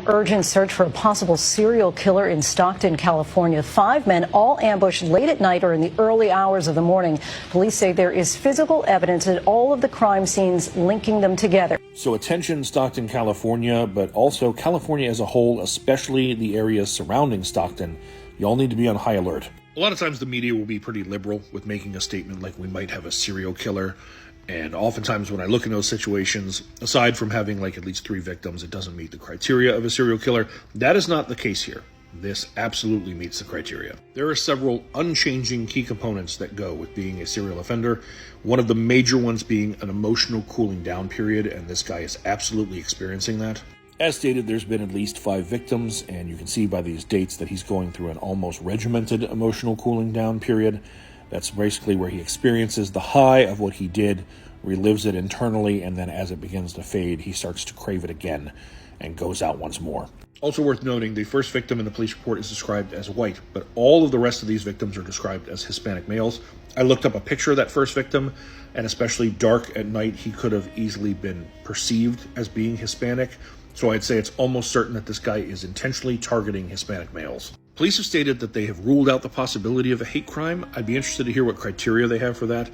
Urgent search for a possible serial killer in Stockton, California. 5 men all ambushed late at night or in the early hours of the morning. Police say there is physical evidence at all of the crime scenes linking them together. So attention, Stockton, California, but also California as a whole, especially the areas surrounding Stockton. Y'all need to be on high alert. A lot of times the media will be pretty liberal with making a statement like we might have a serial killer. And oftentimes when I look in those situations, aside from having like at least 3 victims, it doesn't meet the criteria of a serial killer. That is not the case here. This absolutely meets the criteria. There are several unchanging key components that go with being a serial offender. One of the major ones being an emotional cooling down period, and this guy is absolutely experiencing that. As stated, there's been at least 5 victims, and you can see by these dates that he's going through an almost regimented emotional cooling down period. That's basically where he experiences the high of what he did, relives it internally, and then as it begins to fade, he starts to crave it again and goes out once more. Also worth noting, the first victim in the police report is described as white, but all of the rest of these victims are described as Hispanic males. I looked up a picture of that first victim, and especially dark at night, he could have easily been perceived as being Hispanic. So I'd say it's almost certain that this guy is intentionally targeting Hispanic males. Police have stated that they have ruled out the possibility of a hate crime. I'd be interested to hear what criteria they have for that.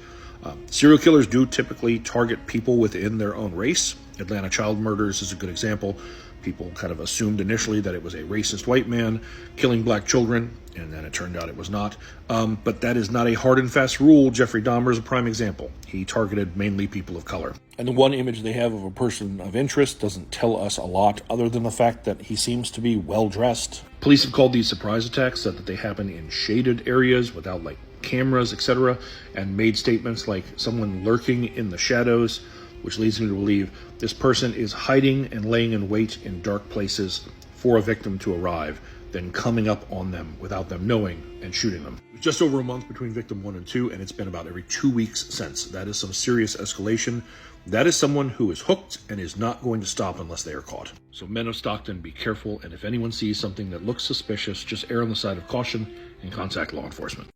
Serial killers do typically target people within their own race. Atlanta child murders is a good example. People kind of assumed initially that it was a racist white man killing black children, and then it turned out it was not. But that is not a hard and fast rule. Jeffrey Dahmer is a prime example. He targeted mainly people of color. And the one image they have of a person of interest doesn't tell us a lot other than the fact that he seems to be well dressed. Police have called these surprise attacks, said that they happen in shaded areas without cameras, etc., and made statements like someone lurking in the shadows, which leads me to believe this person is hiding and laying in wait in dark places for a victim to arrive, then coming up on them without them knowing and shooting them. It was just over a month between victim 1 and 2, and it's been about every 2 weeks since. That is some serious escalation. That is someone who is hooked and is not going to stop unless they are caught. So men of Stockton, be careful, and if anyone sees something that looks suspicious, just err on the side of caution and contact law enforcement.